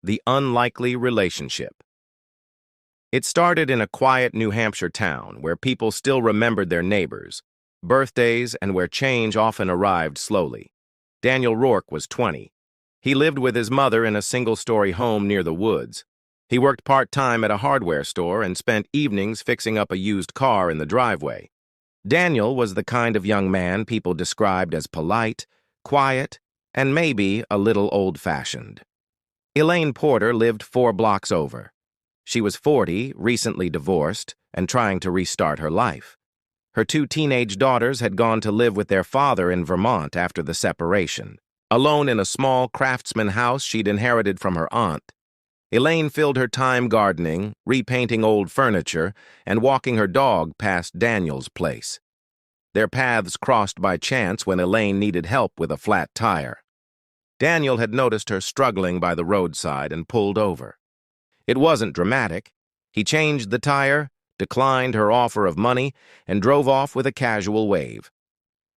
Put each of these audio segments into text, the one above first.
The unlikely relationship. It started in a quiet New Hampshire town where people still remembered their neighbors, birthdays, and where change often arrived slowly. Daniel Rourke was 20. He lived with his mother in a single-story home near the woods. He worked part-time at a hardware store and spent evenings fixing up a used car in the driveway. Daniel was the kind of young man people described as polite, quiet, and maybe a little old-fashioned. Elaine Porter lived 4 blocks over. She was 40, recently divorced, and trying to restart her life. Her 2 teenage daughters had gone to live with their father in Vermont after the separation. Alone in a small craftsman house she'd inherited from her aunt, Elaine filled her time gardening, repainting old furniture, and walking her dog past Daniel's place. Their paths crossed by chance when Elaine needed help with a flat tire. Daniel had noticed her struggling by the roadside and pulled over. It wasn't dramatic. He changed the tire, declined her offer of money, and drove off with a casual wave.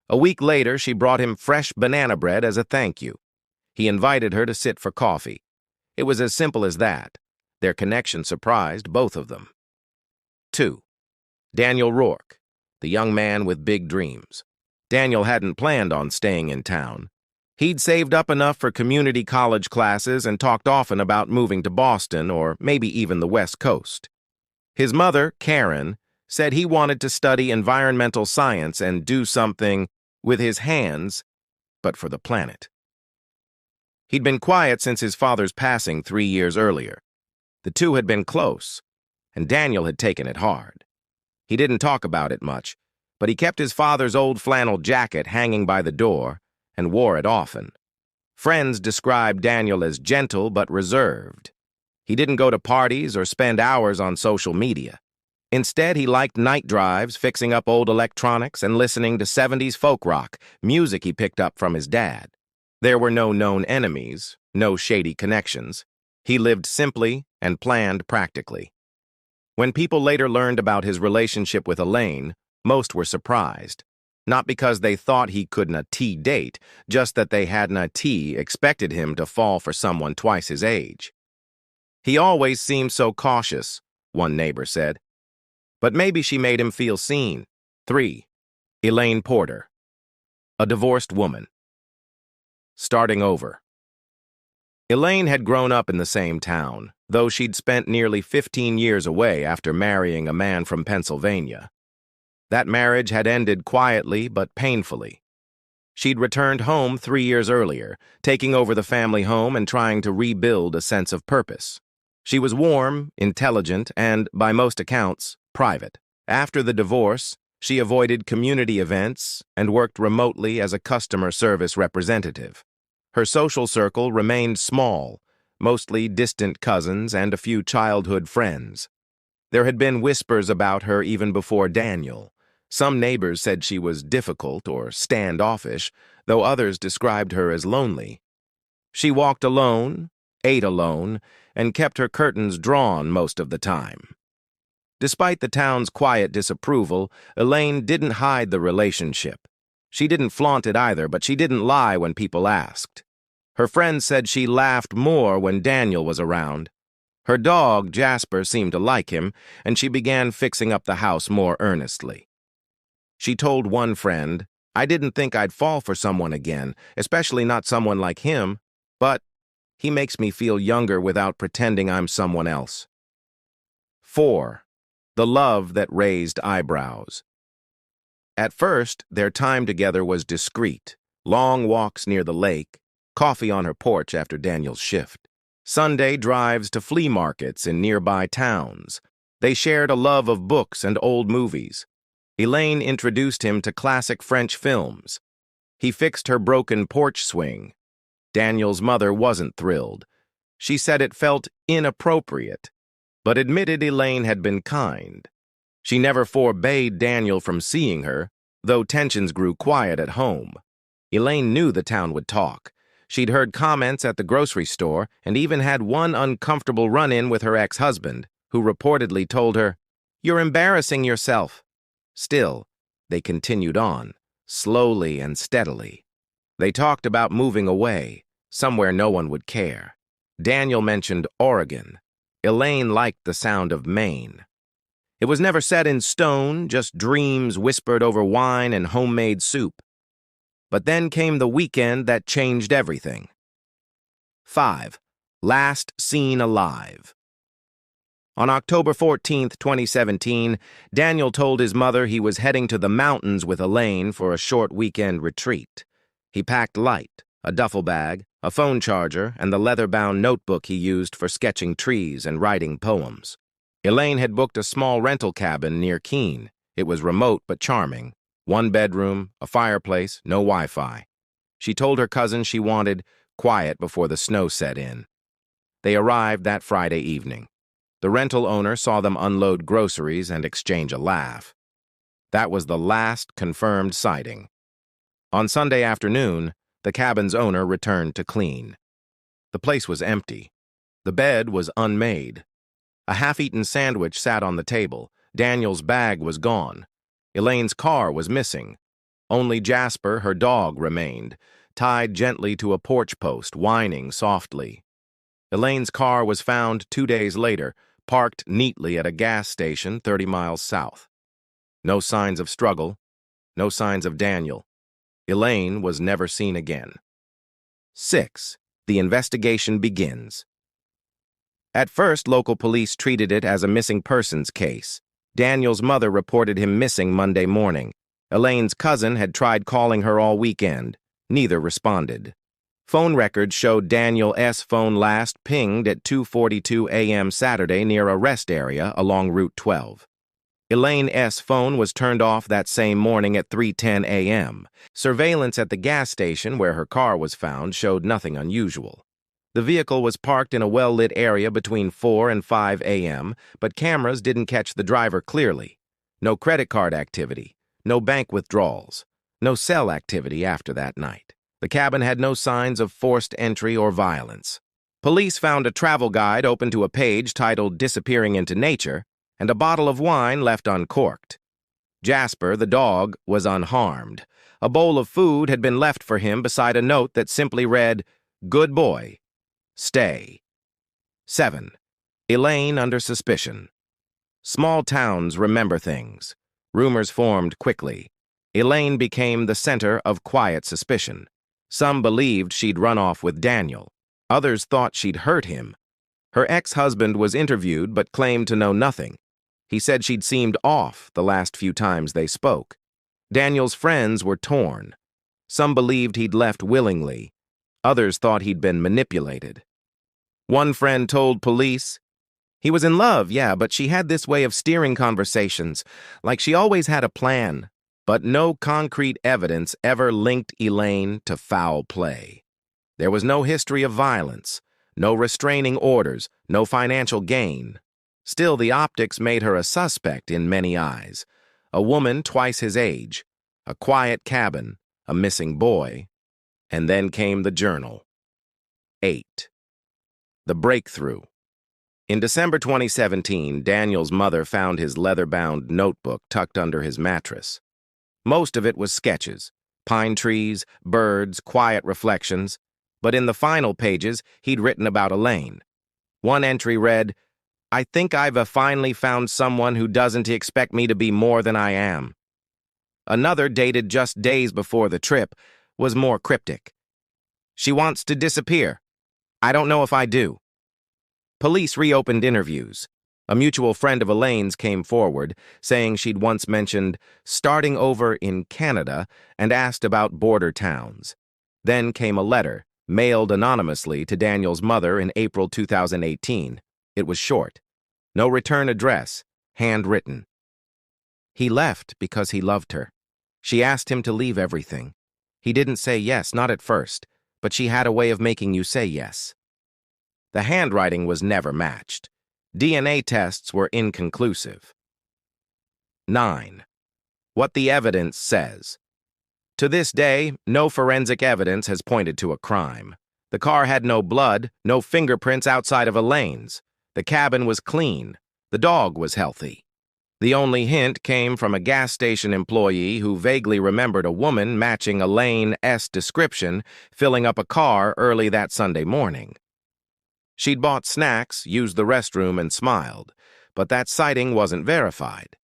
A week later, she brought him fresh banana bread as a thank you. He invited her to sit for coffee. It was as simple as that. Their connection surprised both of them. 2. Daniel Rourke, the young man with big dreams. Daniel hadn't planned on staying in town. He'd saved up enough for community college classes and talked often about moving to Boston or maybe even the West Coast. His mother, Karen, said he wanted to study environmental science and do something with his hands, but for the planet. He'd been quiet since his father's passing 3 years earlier. The two had been close, and Daniel had taken it hard. He didn't talk about it much, but he kept his father's old flannel jacket hanging by the door and wore it often. Friends described Daniel as gentle but reserved. He didn't go to parties or spend hours on social media. Instead, he liked night drives, fixing up old electronics, and listening to 70s folk rock, music he picked up from his dad. There were no known enemies, no shady connections. He lived simply and planned practically. When people later learned about his relationship with Elaine, most were surprised. Not because they thought he couldn't date, just that they hadn't expected him to fall for someone twice his age. He always seemed so cautious, one neighbor said. But maybe she made him feel seen. 3. Elaine Porter, a divorced woman. Starting over. Elaine had grown up in the same town, though she'd spent nearly 15 years away after marrying a man from Pennsylvania. That marriage had ended quietly but painfully. She'd returned home 3 years earlier, taking over the family home and trying to rebuild a sense of purpose. She was warm, intelligent, and, by most accounts, private. After the divorce, she avoided community events and worked remotely as a customer service representative. Her social circle remained small, mostly distant cousins and a few childhood friends. There had been whispers about her even before Daniel. Some neighbors said she was difficult or standoffish, though others described her as lonely. She walked alone, ate alone, and kept her curtains drawn most of the time. Despite the town's quiet disapproval, Elaine didn't hide the relationship. She didn't flaunt it either, but she didn't lie when people asked. Her friends said she laughed more when Daniel was around. Her dog, Jasper, seemed to like him, and she began fixing up the house more earnestly. She told one friend, "I didn't think I'd fall for someone again, especially not someone like him, but he makes me feel younger without pretending I'm someone else." 4. The love that raised eyebrows. At first, their time together was discreet. Long walks near the lake, coffee on her porch after Daniel's shift, Sunday drives to flea markets in nearby towns. They shared a love of books and old movies. Elaine introduced him to classic French films. He fixed her broken porch swing. Daniel's mother wasn't thrilled. She said it felt inappropriate, but admitted Elaine had been kind. She never forbade Daniel from seeing her, though tensions grew quiet at home. Elaine knew the town would talk. She'd heard comments at the grocery store and even had one uncomfortable run-in with her ex-husband, who reportedly told her, "You're embarrassing yourself." Still, they continued on, slowly and steadily. They talked about moving away, somewhere no one would care. Daniel mentioned Oregon. Elaine liked the sound of Maine. It was never set in stone, just dreams whispered over wine and homemade soup. But then came the weekend that changed everything. 5. Last seen alive. On October 14, 2017, Daniel told his mother he was heading to the mountains with Elaine for a short weekend retreat. He packed light, a duffel bag, a phone charger, and the leather-bound notebook he used for sketching trees and writing poems. Elaine had booked a small rental cabin near Keene. It was remote but charming. 1 bedroom, a fireplace, no Wi-Fi. She told her cousin she wanted quiet before the snow set in. They arrived that Friday evening. The rental owner saw them unload groceries and exchange a laugh. That was the last confirmed sighting. On Sunday afternoon, the cabin's owner returned to clean. The place was empty. The bed was unmade. A half-eaten sandwich sat on the table. Daniel's bag was gone. Elaine's car was missing. Only Jasper, her dog, remained, tied gently to a porch post, whining softly. Elaine's car was found 2 days later, parked neatly at a gas station 30 miles south. No signs of struggle, no signs of Daniel. Elaine was never seen again. 6. The investigation begins. At first, local police treated it as a missing persons case. Daniel's mother reported him missing Monday morning. Elaine's cousin had tried calling her all weekend. Neither responded. Phone records showed Daniel S. phone last pinged at 2:42 a.m. Saturday near a rest area along Route 12. Elaine S. phone was turned off that same morning at 3:10 a.m. Surveillance at the gas station where her car was found showed nothing unusual. The vehicle was parked in a well-lit area between 4 and 5 a.m., but cameras didn't catch the driver clearly. No credit card activity, no bank withdrawals, no cell activity after that night. The cabin had no signs of forced entry or violence. Police found a travel guide open to a page titled Disappearing into Nature and a bottle of wine left uncorked. Jasper, the dog, was unharmed. A bowl of food had been left for him beside a note that simply read, "Good boy. Stay." 7. Elaine under suspicion. Small towns remember things. Rumors formed quickly. Elaine became the center of quiet suspicion. Some believed she'd run off with Daniel. Others thought she'd hurt him. Her ex-husband was interviewed but claimed to know nothing. He said she'd seemed off the last few times they spoke. Daniel's friends were torn. Some believed he'd left willingly. Others thought he'd been manipulated. One friend told police, "He was in love, yeah, but she had this way of steering conversations, like she always had a plan." But no concrete evidence ever linked Elaine to foul play. There was no history of violence, no restraining orders, no financial gain. Still, the optics made her a suspect in many eyes. A woman twice his age, a quiet cabin, a missing boy. And then came the journal. 8. The breakthrough. In December 2017, Daniel's mother found his leather-bound notebook tucked under his mattress. Most of it was sketches, pine trees, birds, quiet reflections, but in the final pages, he'd written about Elaine. One entry read, "I think I've finally found someone who doesn't expect me to be more than I am." Another, dated just days before the trip, was more cryptic. "She wants to disappear. I don't know if I do." Police reopened interviews. A mutual friend of Elaine's came forward, saying she'd once mentioned starting over in Canada and asked about border towns. Then came a letter, mailed anonymously to Daniel's mother in April 2018. It was short. No return address, handwritten. He left because he loved her. She asked him to leave everything. He didn't say yes, not at first, but she had a way of making you say yes. The handwriting was never matched. DNA tests were inconclusive. 9. What the evidence says. To this day, no forensic evidence has pointed to a crime. The car had no blood, no fingerprints outside of Elaine's. The cabin was clean. The dog was healthy. The only hint came from a gas station employee who vaguely remembered a woman matching Elaine's description filling up a car early that Sunday morning. She'd bought snacks, used the restroom, and smiled, but that sighting wasn't verified.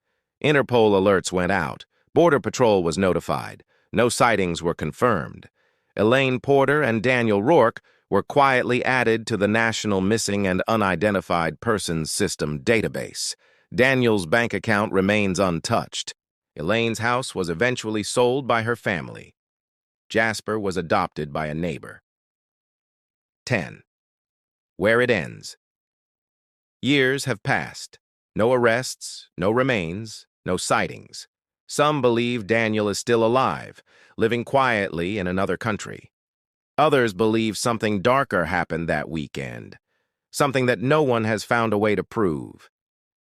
Interpol alerts went out. Border Patrol was notified. No sightings were confirmed. Elaine Porter and Daniel Rourke were quietly added to the National Missing and Unidentified Persons System database. Daniel's bank account remains untouched. Elaine's house was eventually sold by her family. Jasper was adopted by a neighbor. 10. Where it ends. Years have passed. No arrests, no remains, no sightings. Some believe Daniel is still alive, living quietly in another country. Others believe something darker happened that weekend, something that no one has found a way to prove.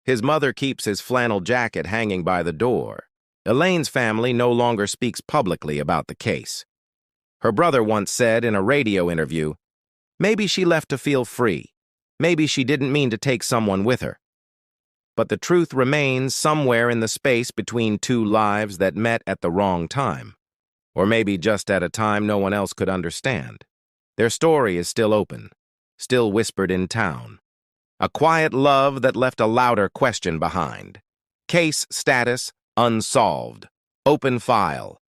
His mother keeps his flannel jacket hanging by the door. Elaine's family no longer speaks publicly about the case. Her brother once said in a radio interview, "Maybe she left to feel free. Maybe she didn't mean to take someone with her." But the truth remains somewhere in the space between two lives that met at the wrong time. Or maybe just at a time no one else could understand. Their story is still open, still whispered in town. A quiet love that left a louder question behind. Case status: unsolved. Open file.